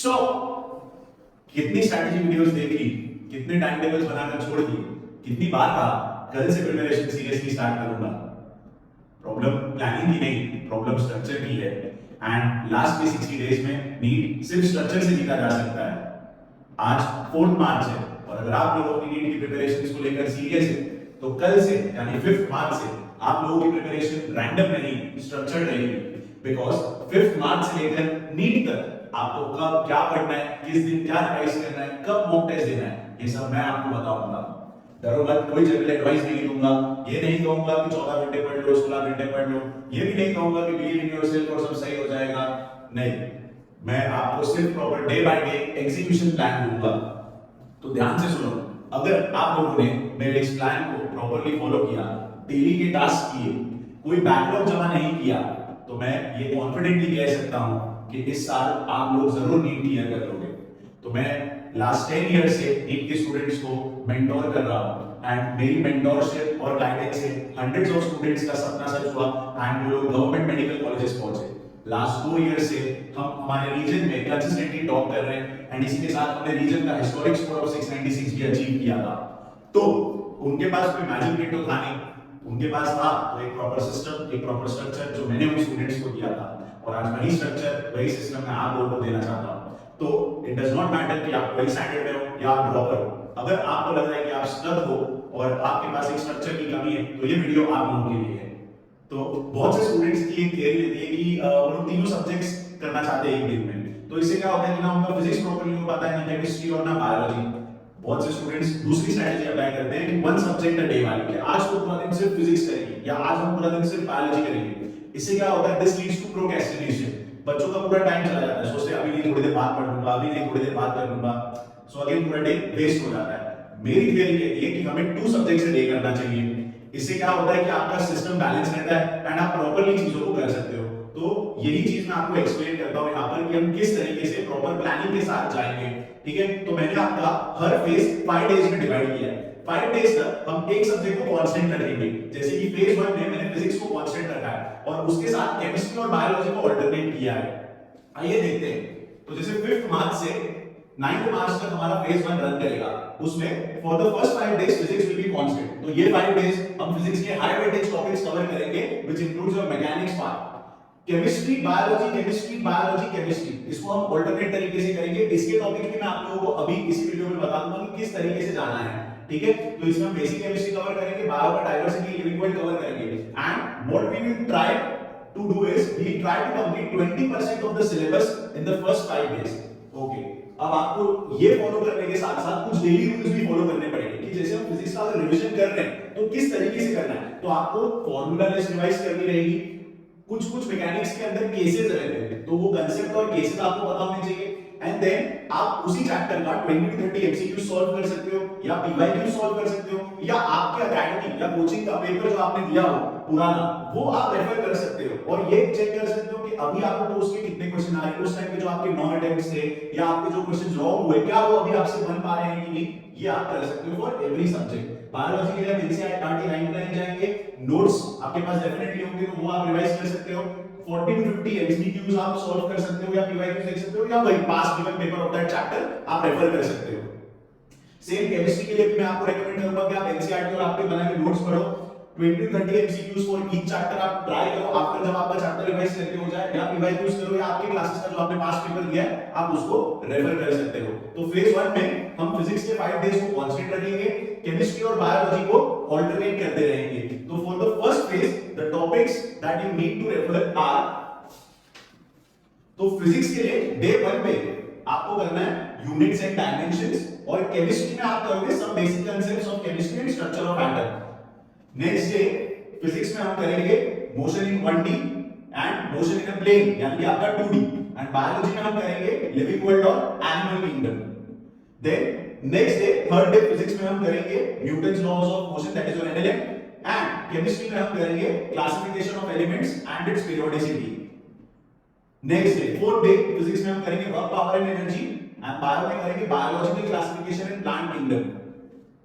Stop. कितनी strategy videos देखी, कितने टाइम टेबल्स बनाकर छोड़ दिए, कितनी बार कहा कल से प्रिपरेशन सीरियसली स्टार्ट करूंगा। प्रॉब्लम प्लानिंग की नहीं, प्रॉब्लम स्ट्रक्चर की है। एंड लास्ट के 60 डेज में नीट सिर्फ स्ट्रक्चर से जीता जा सकता है। आज 4 मार्च है और अगर आप लोग अपनी नीट की प्रिपरेशन को लेकर सीरियस है तो कल से यानी 5 मार्च से आप लोगों की प्रिपरेशन रैंडम नहीं, स्ट्रक्चर्ड रहेगी। बिकॉज 5 मार्च से लेकर नीट तक आपको कब क्या पढ़ना है, किस दिन क्या रिवाइज करना है, कब मॉक टेस्ट देना है, ये सब मैं आपको बताऊंगा। डरो मत, कोई जनरल एडवाइस नहीं दूंगा। ये नहीं कहूंगा कि 14 घंटे पढ़ लो, 16 घंटे पढ़ लो। ये भी नहीं कहूंगा कि बिलीव इन योरसेल्फ और सब सही हो जाएगा। नहीं, मैं आपको सिर्फ proper day by day execution plan दूंगा। तो ध्यान से सुनो, अगर आप लोगों ने मेरे इस प्लान को प्रॉपर्ली फॉलो किया, डेली के टास्क किए, कोई बैकलॉग जमा नहीं किया, तो मैं ये कॉन्फिडेंटली कह सकता हूं कि इस साल आप लोग जरूर नीट क्लियर कर लोगे। तो मैं लास्ट 10 ईयर से नीट के स्टूडेंट्स को मेंटोर कर रहा हूं एंड मेरी मेंटोरशिप और गाइडेंस से हंड्रेड्स ऑफ स्टूडेंट्स का सपना सच हुआ एंड वो लोग गवर्नमेंट मेडिकल कॉलेजेस पहुंचे। लास्ट 2 ईयर से हम हमारे रीजन में कंसिस्टेंटली टॉप कर रहे हैं एंड इसी के साथ हमने रीजन का हिस्टोरिक स्कोर ऑफ 696 भी अचीव किया था। तो उनके पास कोई मैजिक किट तो था नहीं, उनके पास था तो एक प्रॉपर सिस्टम, एक प्रॉपर स्ट्रक्चर जो मैंने उन स्टूडेंट्स को दिया था और आज वही स्ट्रक्चर, वही सिस्टम मैं आप लोगों को देना चाहता हूं। तो इट डज नॉट मैटर कि आप वेल स्टैंडर्ड में हो या आप ड्रॉपर हो। अगर आपको लग रहा है कि आप स्टक हो और आपके पास एक स्ट्रक्चर की कमी है तो ये वीडियो आप लोगों के लिए है। तो बहुत से स्टूडेंट्स की एक थियरी रहती है कि वो लोग तीनों सब्जेक्ट्स करना चाहते हैं एक दिन में। तो इससे क्या होता है कि ना उनका फिजिक्स प्रॉपर्ली हो पाता है, ना केमिस्ट्री और ना बायोलॉजी। बहुत से स्टूडेंट्स दूसरी स्ट्रेटजी अप्लाई करते हैं कि वन सब्जेक्ट अ डे वाली, आज तो पूरा दिन सिर्फ फिजिक्स करेंगे या आज हम पूरा दिन सिर्फ बायोलॉजी करेंगे। इससे क्या होता है, दिस लीड्स टू प्रोक्रेस्टिनेशन। बच्चों का पूरा टाइम चला जाता है, सोचते हैं अभी नहीं थोड़ी देर बाद पढ़ लूंगा, अभी नहीं थोड़ी देर बाद कर लूंगा। सो अगेन पूरा डे वेस्ट हो जाता है। मेरी थियरी कहती है कि हमें 2 सब्जेक्ट से डे करना चाहिए। इससे क्या होता है कि आपका सिस्टम बैलेंस रहता है एंड आप प्रॉपर्ली चीजों को कर सकते हो। तो यही चीज मैं आपको एक्सप्लेन करता हूं यहां पर कि हम किस तरीके से प्रॉपर प्लानिंग के साथ जाएंगे। ठीक है, तो मैंने आपका हर फेज 5 डेज में डिवाइड किया है। 5 डेज तक हम एक सब्जेक्ट को कांस्टेंट रखेंगे। जैसे कि फेज 1 में मैंने फिजिक्स को कांस्टेंट रखा है और उसके साथ केमिस्ट्री और बायोलॉजी को अल्टरनेट किया है। आइए देखते हैं। तो जैसे 5 मार्च से 9 मार्च तक हमारा फेज 1 रन करेगा। उसमें for the first 5 days physics will be constant. तो ये 5 डेज हम फिजिक्स के हाई वेटेज टॉपिक्स कवर करेंगे which includes your mechanics part. Chemistry biology, chemistry biology, chemistry, इसको हम अल्टरनेट तरीके से करेंगे। इसके टॉपिक भी मैं आप लोगों को अभी इसी वीडियो में बता दूंगा कि किस तरीके से जाना है। ठीक है, तो इसमें हम बेसिक केमिस्ट्री कवर करेंगे, बायो का डाइवर्सिटी, लिविंग वर्ल्ड कवर करेंगे and what we will try to do is we try to complete 20% of the syllabus in the first 5 days. Okay, अब आपको ये फॉलो करने के साथ साथ कुछ डेली रूल्स भी फॉलो करने पड़ेंगे कि जैसे हम फिजिक्स का रिवीजन कर रहे हैं तो किस तरीके से करना है। तो आपको फॉर्मूला लिस्ट रिवाइज करनी रहेगी। कुछ मैकेनिक्स के अंदर केसेस रहते हैं तो वो कांसेप्ट और केसेस आपको पता होने चाहिए एंड देन आप उसी चैप्टर का 20 to 30 एमसीक्यू सॉल्व कर सकते हो या पीवाईक्यू सॉल्व कर सकते हो या आपके एकेडमी या कोचिंग का पेपर जो आपने दिया हो पुराना वो आप रेफर कर सकते हो और ये चेक कर सकते हो कि अभी आपको पोस्ट के कितने क्वेश्चन आ रहे हैं, उस टाइम पे जो आपके नॉन अटेम्प्ट्स थे या आपके जो क्वेश्चंस रॉन्ग हुए क्या वो अभी आपसे बन पा रहे हैं कि नहीं, ये आप कर सकते हो फॉर एवरी सब्जेक्ट। बायोलॉजी के लिए हम एनसीईआरटी 9 जाएंगे, नोट्स आपके पास डेफिनेटली होंगे तो वो आप रिवाइज कर सकते हो। 40 to 50 एमसीक्यूज आप सॉल्व कर सकते हो या पीवाईक्यूज देख सकते हो या वही past given paper of that chapter आप रेफर कर सकते हो। सेम केमिस्ट्री के लिए भी मैं आपको रेकमेंड करूंगा कि आप एनसीईआरटी और आपके बनाए हुए नोट्स पढ़ो। 20 to 30 MCQs for each chapter आप ट्राई करो। आफ्टर जब आपका चैप्टर रिवाइज करके हो जाए या पीवाईक्यूज करो या आपके क्लासेस का जो आपने पास्ट पेपर दिया है आप उसको रेफर कर सकते हो। तो फेज 1 में हम फिजिक्स के 5 डेज को कांस्टेंट रखेंगे, केमिस्ट्री और बायोलॉजी को अल्टरनेट करते रहेंगे। तो for the first phase the topics that you need to refer are, तो फिजिक्स के लिए डे 1 पे आपको करना है यूनिट्स एंड डायमेंशंस और केमिस्ट्री में आप करोगे सब basic concepts of chemistry and structure of atom. Next day physics में हम करेंगे motion in 1D and motion in a plane यानी कि आपका 2D एंड बायोलॉजी में हम करेंगे लिविंग वर्ल्ड और animal kingdom. Then next day third day physics में हम करेंगे Newton's laws of motion that is your NLM and chemistry में हम करेंगे classification of elements and its periodicity. Next day fourth day physics में हम करेंगे work power and energy and bio में करेंगे biological classification in plant kingdom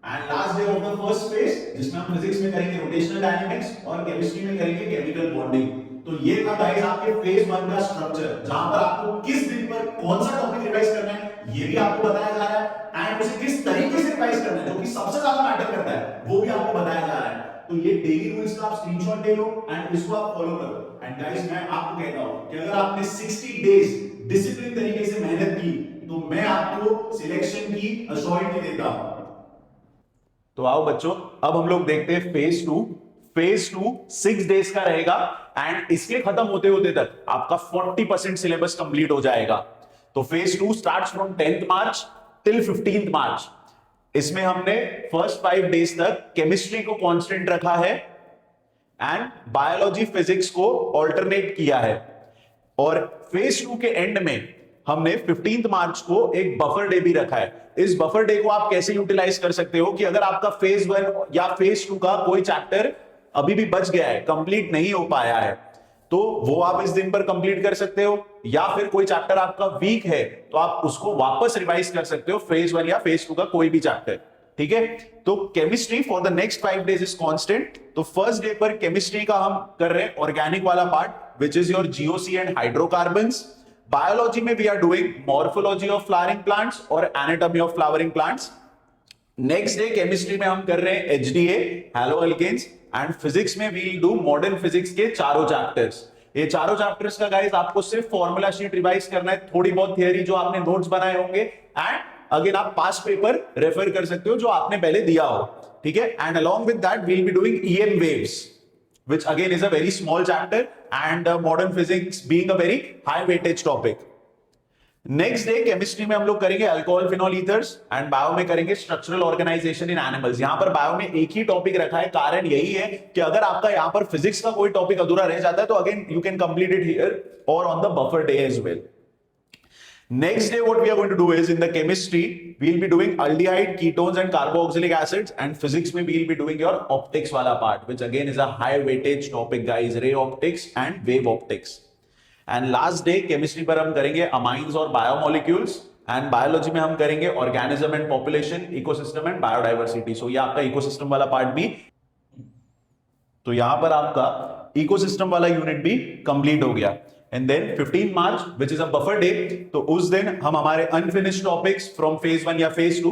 and last day of the first phase जिसमें हम फिजिक्स में करेंगे रोटेशनल डायनामिक्स और केमिस्ट्री में करेंगे केमिकल बॉन्डिंग। तो ये था गाइस आपके फेज 1 का स्ट्रक्चर जहां पर आपको किस दिन पर कौन सा टॉपिक रिवाइज ये भी आपको बताया जा रहा है, एंड उसे किस तरीके से रिवाइज करना है जो कि सबसे ज्यादा मैटर करता है वो भी आपको बताया जा रहा है। तो ये डेली रूल्स का आप स्क्रीनशॉट ले लो एंड इसको आप फॉलो करो। एंड गाइस मैं आपको कहता हूं कि अगर आपने 60 डेज डिसिप्लिन तरीके से मेहनत की तो मैं आपको सिलेक्शन की अश्योरिटी देता हूं। तो आओ बच्चों, अब हम लोग देखते हैं phase two. Phase two 6 days का रहेगा एंड इसके खत्म होते होते तक आपका 40% सिलेबस कंप्लीट हो जाएगा। तो phase two starts from 10th March till 15th मार्च। इसमें हमने फर्स्ट 5 डेज तक केमिस्ट्री को कांस्टेंट रखा है एंड बायोलॉजी फिजिक्स को ऑल्टरनेट किया है। और फेज टू के एंड में हमने 15th मार्च को एक बफर डे भी रखा है। इस बफर डे को आप कैसे यूटिलाइज कर सकते हो कि अगर आपका फेज 1 या फेज 2 का कोई चैप्टर अभी भी बच गया है, कंप्लीट नहीं हो पाया है, तो वो आप इस दिन पर कंप्लीट कर सकते हो, या फिर कोई चैप्टर आपका वीक है तो आप उसको वापस रिवाइज कर सकते हो, फेज 1 या फेज 2 का कोई भी चैप्टर। ठीक है, तो chemistry for the next 5 days is constant. तो फर्स्ट डे पर केमिस्ट्री का हम कर रहे हैं ऑर्गेनिक वाला part which is your GOC and hydrocarbons. Biology में we are doing morphology of flowering plants और anatomy of flowering plants. Next day chemistry में हम कर रहे हैं HDA, haloalkanes, and physics में we will do modern physics के चारों चैप्टर्स। ये चारों चैप्टर्स का गाइस आपको सिर्फ फॉर्मूला शीट रिवाइज करना है, थोड़ी बहुत थियरी जो आपने नोट्स बनाए होंगे, एंड अगेन आप पास पेपर रेफर कर सकते हो जो आपने पहले दिया हो। ठीक है, and along with that we will be doing EM waves which again is a very small chapter, and modern physics being a very high weightage topic. Next day chemistry में हम लोग करेंगे alcohol phenol ethers and bio में करेंगे structural organisation इन animals. यहां पर bio में एक ही टॉपिक रखा है, कारण यही है कि अगर आपका यहां पर फिजिक्स का कोई टॉपिक अधूरा रह जाता है तो again you can complete it here और on the buffer day as well. Next day what we are going to do is in the chemistry we will be doing aldehyde, ketones and carboxylic acids, and physics में we will be doing your optics वाला part which again is a high weightage topic guys, ray optics and wave optics. And last day chemistry पर हम करेंगे amines और biomolecules, and biology में हम करेंगे organism and population, ecosystem and biodiversity. So ये आपका ecosystem वाला part भी, तो यहां पर आपका ecosystem वाला यूनिट भी कंप्लीट हो गया। And then 15 March which is a buffer day, तो उस दिन हम हमारे अनफिनिश्ड टॉपिक्स फ्रॉम फेज 1 या फेज 2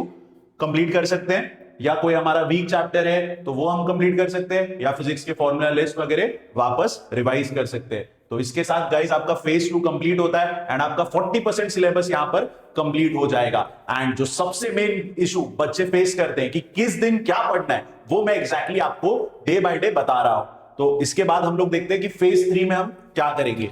कंप्लीट कर सकते हैं, या कोई हमारा वीक चैप्टर है तो वो हम कंप्लीट कर सकते हैं, या फिजिक्स के फॉर्मूला लिस्ट वगैरह वापस रिवाइज कर सकते हैं। तो इसके साथ गाइस आपका फेज 2 कंप्लीट होता है एंड आपका 40% सिलेबस यहां पर कंप्लीट हो जाएगा। एंड जो सबसे मेन इशू बच्चे फेस करते हैं कि किस दिन क्या पढ़ना है, वो मैं एग्जैक्टली आपको डे बाय डे बता रहा हूं। तो इसके बाद हम लोग देखते हैं कि फेज 3 में हम क्या करेंगे।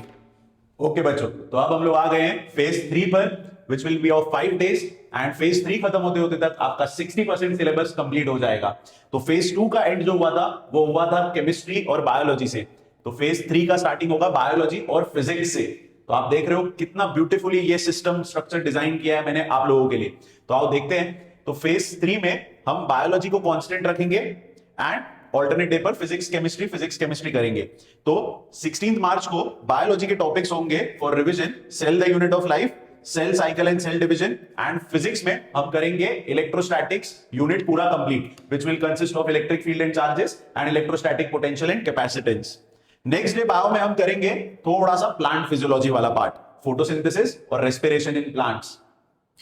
ओके बच्चों, तो अब हम लोग आ गए हैं फेज 3 पर which will be of 5 days, and phase 3 खत्म होते होते तक आपका 60% सिलेबस कंप्लीट हो जाएगा। तो फेज 2 का एंड जो हुआ था वो हुआ था केमिस्ट्री और बायोलॉजी से, तो फेज 3 का स्टार्टिंग होगा बायोलॉजी और फिजिक्स से। तो आप देख रहे हो कितना ब्यूटीफुली ये सिस्टम स्ट्रक्चर डिजाइन किया है मैंने आप लोगों के लिए। तो आओ देखते हैं। तो फेज 3 में हम बायोलॉजी को कांस्टेंट रखेंगे एंड ऑल्टरनेट डे पर फिजिक्स केमिस्ट्री करेंगे। तो 16 मार्च को बायोलॉजी के टॉपिक्स होंगे for revision, cell the unit of life, cell cycle and cell division, and physics में हम करेंगे इलेक्ट्रोस्टैटिक्स यूनिट पूरा complete which will consist of electric field and charges and electrostatic potential and capacitance. Next day bio में हम करेंगे थोड़ा सा plant physiology वाला पार्ट, फोटोसिंथेसिस और रेस्पिरेशन इन प्लांट्स,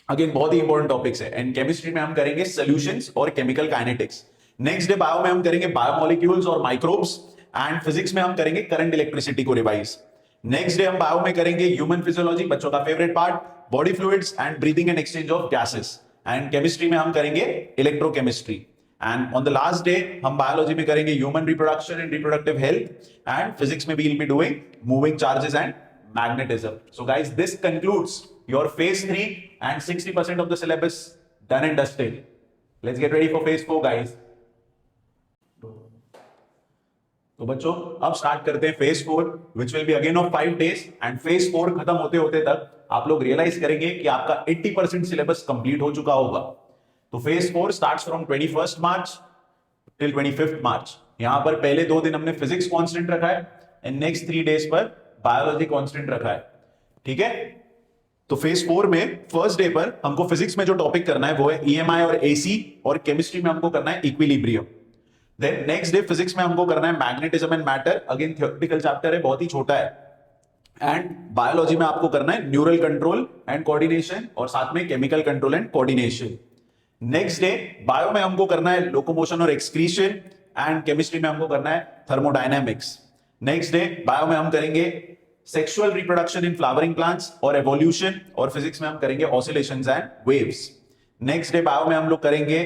अगेन बहुत ही इंपॉर्टेंट टॉपिक्स है। एंड केमिस्ट्री में हम करेंगे सॉल्यूशंस और chemical kinetics. Next day bio में हम करेंगे बायोमोलिक्यूल्स और माइक्रोब्स, एंड फिजिक्स में हम करेंगे करंट इलेक्ट्रिसिटी को रिवाइज। नेक्स्ट डे हम बायो में करेंगे ह्यूमन फिजियोलॉजी, बच्चों का favourite part, body fluids and breathing and exchange of gases, and chemistry में हम करेंगे electrochemistry. And on the last day हम बायोलॉजी में करेंगे human reproduction and reproductive health, and physics में we will be doing moving charges and magnetism. So guys, this concludes your phase 3 and 60% of the syllabus done and dusted. Let's get ready for phase 4 guys. तो बच्चों अब start करते हैं phase 4 which will be again of 5 days, and phase 4 खत्म होते होते तक आप लोग रियलाइज करेंगे कि आपका 80% सिलेबस कंप्लीट हो चुका होगा। तो phase 4 starts from 21st March till 25th मार्च। यहां पर पहले 2 दिन हमने फिजिक्स कांस्टेंट रखा है एंड नेक्स्ट 3 डेज पर बायोलॉजी कांस्टेंट रखा है। ठीक है, तो फेज 4 में फर्स्ट डे पर हमको फिजिक्स में जो टॉपिक करना है वो है ईएमआई और एसी, और केमिस्ट्री में हमको करना है equilibrium. Then next day physics में हमको करना है magnetism and matter, again theoretical chapter है, बहुत ही छोटा है। एंड बायोलॉजी में आपको करना है न्यूरल कंट्रोल एंड कोऑर्डिनेशन और साथ में chemical control and coordination. Next day bio में हमको करना है लोकोमोशन और एक्सक्रीशन एंड केमिस्ट्री में हमको करना है थर्मोडायनेमिक्स। नेक्स्ट डे बायो में हम करेंगे sexual reproduction in flowering plants और एवोल्यूशन, और फिजिक्स में हम करेंगे oscillations and waves. Next day bio में हम लोग करेंगे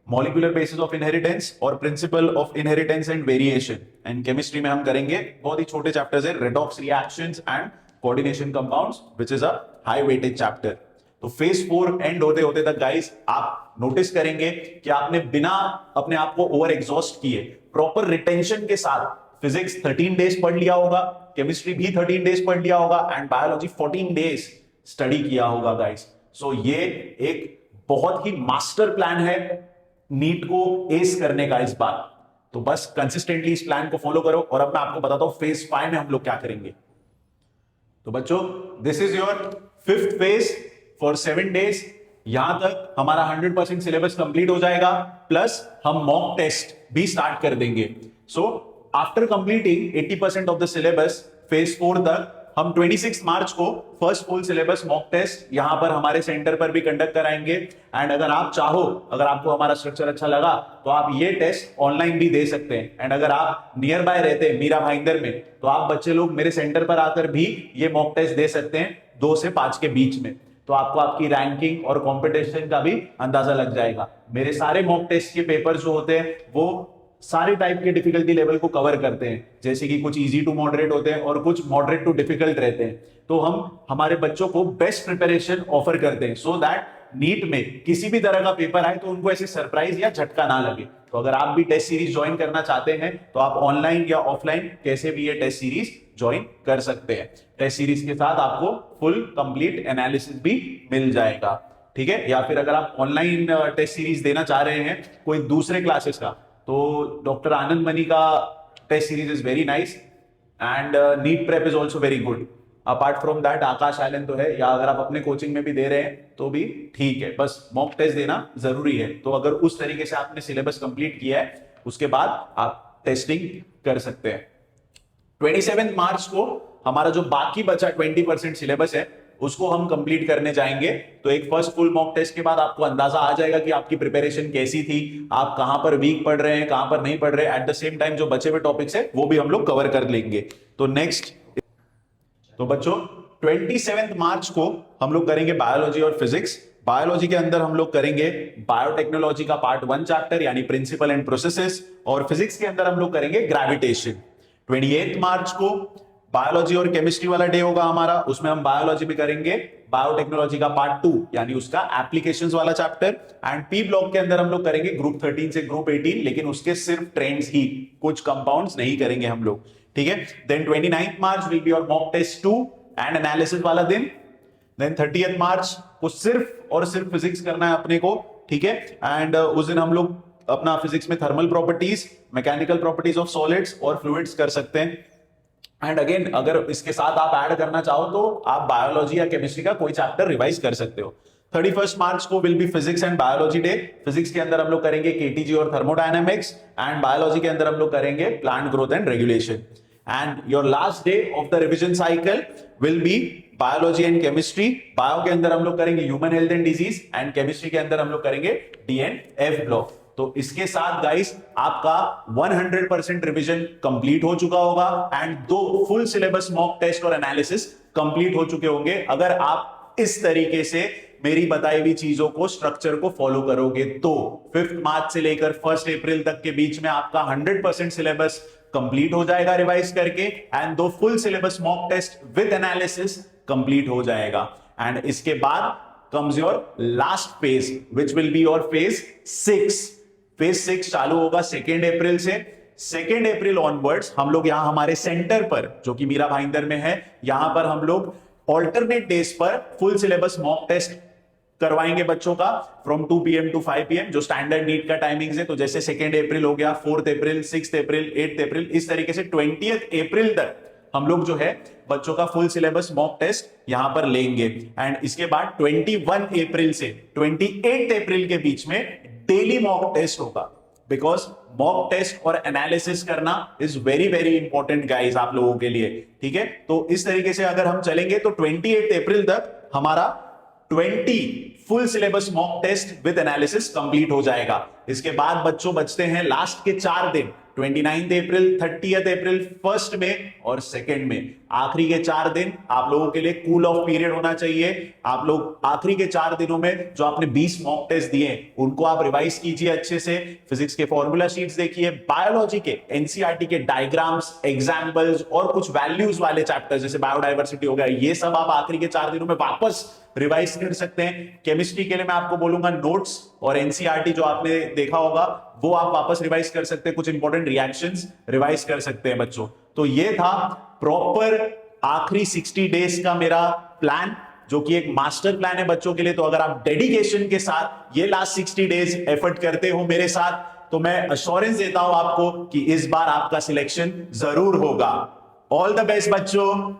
मॉलिक्यूलर बेसिस ऑफ इनहेरिटेंस और principle of inheritance and variation. And chemistry में हम करेंगे बहुत ही छोटे चैप्टर्स है redox reactions and coordination compounds which is a high weightage chapter. तो फेज 4 एंड होते होते तक गाइस आप नोटिस करेंगे कि आपने बिना अपने आप को ओवर एग्जॉस्ट किए प्रॉपर रिटेंशन के साथ फिजिक्स 13 डेज पढ़ लिया होगा, केमिस्ट्री भी 13 डेज पढ़ लिया होगा एंड बायोलॉजी 14 डेज स्टडी किया होगा गाइस। सो ये एक बहुत ही मास्टर प्लान है नीट को एस करने का इस बार। तो बस कंसिस्टेंटली इस प्लान को फॉलो करो। और अब मैं आपको बताता हूं फेज 5 में हम लोग क्या करेंगे। तो बच्चों this is your 5th phase for 7 days. यहां तक हमारा 100% सिलेबस कंप्लीट हो जाएगा, प्लस हम मॉक टेस्ट भी स्टार्ट कर देंगे। So after completing 80% of the syllabus phase 4 तक हम 26 मार्च को first full syllabus mock test यहां पर हमारे सेंटर पर भी कंडक्ट कराएंगे। एंड अगर आप चाहो, अगर आपको हमारा स्ट्रक्चर अच्छा लगा तो आप ये टेस्ट ऑनलाइन भी दे सकते हैं। एंड अगर आप नियर बाय रहते हैं मीरा भाईंदर में, तो आप बच्चे लोग मेरे सेंटर पर आकर भी ये मॉक टेस्ट दे सकते हैं 2 से 5 के बीच में। तो आपको आपकी रैंकिंग और कंपटीशन का भी अंदाजा लग जाएगा। मेरे सारे मॉक टेस्ट के पेपर जो होते हैं वो सारे टाइप के डिफिकल्टी लेवल को कवर करते हैं, जैसे कि कुछ इजी टू मॉडरेट होते हैं और कुछ मॉडरेट टू डिफिकल्ट रहते हैं। तो हम हमारे बच्चों को बेस्ट प्रिपरेशन ऑफर करते हैं सो दैट नीट में किसी भी तरह का पेपर आए तो उनको ऐसे सरप्राइज या झटका ना लगे। तो अगर आप भी टेस्ट सीरीज ज्वाइन करना चाहते हैं तो आप ऑनलाइन या ऑफलाइन कैसे भी ये टेस्ट सीरीज ज्वाइन कर सकते हैं। टेस्ट सीरीज के साथ आपको फुल कंप्लीट एनालिसिस भी मिल जाएगा, ठीक है। या फिर अगर आप ऑनलाइन टेस्ट सीरीज देना चाह रहे हैं कोई दूसरे क्लासेस का, तो डॉक्टर आनंद मनी का test series is very nice and NEET prep is also very good. Apart from that Aakash आइलैंड तो है, या अगर आप अपने कोचिंग में भी दे रहे हैं तो भी ठीक है, बस मॉक टेस्ट देना जरूरी है। तो अगर उस तरीके से आपने सिलेबस कंप्लीट किया है उसके बाद आप टेस्टिंग कर सकते हैं। 27 मार्च को हमारा जो बाकी बचा 20% सिलेबस है उसको हम कंप्लीट करने जाएंगे। तो एक फर्स्ट फुल मॉक टेस्ट के बाद आपको अंदाजा आ जाएगा कि आपकी प्रिपरेशन कैसी थी, आप कहां पर वीक पढ़ रहे हैं, कहां पर नहीं पढ़ रहे हैं। एट द सेम टाइम जो बचे हुए टॉपिक्स है वो भी हम लोग कवर कर लेंगे। तो नेक्स्ट, तो बच्चों 27 मार्च को हम लोग करेंगे बायोलॉजी और फिजिक्स। बायोलॉजी के अंदर हम लोग करेंगे बायोटेक्नोलॉजी का पार्ट 1 चैप्टर यानी प्रिंसिपल एंड प्रोसेसेस, और फिजिक्स के अंदर हम लोग करेंगे ग्रेविटेशन। 28 मार्च को बायोलॉजी और केमिस्ट्री वाला डे होगा हमारा, उसमें हम बायोलॉजी भी करेंगे बायोटेक्नोलॉजी का पार्ट 2 यानी उसका एप्लीकेशंस वाला चैप्टर। एंड पी ब्लॉक के अंदर हम लोग करेंगे ग्रुप 13 से ग्रुप 18, लेकिन उसके सिर्फ ट्रेंड्स ही, कुछ कंपाउंड्स नहीं करेंगे हम लोग, ठीक है। Then 29 March will be your mock test 2 and analysis वाला दिन। देन 30 मार्च को सिर्फ और सिर्फ फिजिक्स करना है अपने को, ठीक है। एंड उस दिन हम लोग अपना फिजिक्स में thermal properties, mechanical properties of solids और फ्लूइड्स कर सकते हैं। एंड अगेन अगर इसके साथ आप ऐड करना चाहो तो आप बायोलॉजी या केमिस्ट्री का कोई चैप्टर रिवाइज कर सकते हो। 31 मार्च को will be physics and biology day. Physics के अंदर हम लोग करेंगे केटीजी और थर्मोडायनेमिक्स, एंड बायोलॉजी के अंदर हम लोग करेंगे plant growth and regulation. And your last day of the revision cycle will be biology and chemistry. Bio के अंदर हम लोग करेंगे human health and disease, and chemistry के अंदर हम लोग करेंगे डी एंड एफ ब्लॉक। तो इसके साथ गाइस आपका 100% रिवीजन कंप्लीट हो चुका होगा and 2 full syllabus mock test और एनालिसिस कंप्लीट हो चुके होंगे। अगर आप इस तरीके से मेरी बताई हुई चीजों को, स्ट्रक्चर को फॉलो करोगे तो 5 मार्च से लेकर 1 अप्रैल तक के बीच में आपका 100% सिलेबस कंप्लीट हो जाएगा रिवाइज करके, and 2 full syllabus mock test with analysis complete हो जाएगा। एंड इसके बाद comes your last phase which will be your phase 6। Phase 6 चालू होगा 2 अप्रैल से। 2 अप्रैल ऑनवर्ड्स हम लोग यहां हमारे सेंटर पर, जो कि मीरा भाईंदर में है, यहां पर हम लोग ऑल्टरनेट डेज पर फुल सिलेबस मॉक टेस्ट करवाएंगे बच्चों का फ्रॉम 2 PM टू 5 PM, जो स्टैंडर्ड नीट का टाइमिंग्स है। तो जैसे 2 अप्रैल हो गया, 4 अप्रैल, 6 अप्रैल, 8 अप्रैल, इस तरीके से 20 अप्रैल तक हम लोग जो है बच्चों का फुल सिलेबस मॉक टेस्ट यहां पर लेंगे। एंड इसके बाद 21 अप्रैल से 28 अप्रैल के बीच में डेली मॉक टेस्ट होगा। बिकॉज मॉक टेस्ट और एनालिसिस करना is very very important guys आप लोगों के लिए, ठीक है। तो इस तरीके से अगर हम चलेंगे तो 28 अप्रैल तक हमारा 20 full syllabus mock test with analysis complete हो जाएगा। इसके बाद बच्चों बचते हैं लास्ट के 4 दिन, 29 अप्रैल, 30 अप्रैल, 1 मई और 2 मई। आखिरी के 4 दिन आप लोगों के लिए कूल ऑफ पीरियड होना चाहिए। आप लोग आखिरी के 4 दिनों में जो आपने 20 मॉक टेस्ट दिए उनको आप रिवाइज कीजिए अच्छे से, फिजिक्स के फॉर्मूला शीट्स देखिए, बायोलॉजी के एनसीईआरटी के डायग्राम्स, एग्जाम्पल्स और कुछ वैल्यूज वाले चैप्टर्स जैसे बायोडाइवर्सिटी हो गया, ये सब आप आखिरी के 4 दिनों में वापस रिवाइज कर सकते हैं। केमिस्ट्री के लिए मैं आपको बोलूंगा नोट्स और एनसीईआरटी जो आपने देखा होगा वो आप वापस रिवाइज कर सकते हैं, कुछ इंपॉर्टेंट रिएक्शंस रिवाइज कर सकते हैं बच्चों। तो ये था प्रॉपर आखिरी 60 डेज का मेरा प्लान, जो कि एक मास्टर प्लान है बच्चों के लिए। तो अगर आप डेडिकेशन के साथ ये लास्ट 60 डेज एफर्ट करते हो मेरे साथ, तो मैं अश्योरेंस देता हूं आपको कि इस बार आपका सिलेक्शन जरूर होगा। ऑल द बेस्ट बच्चों।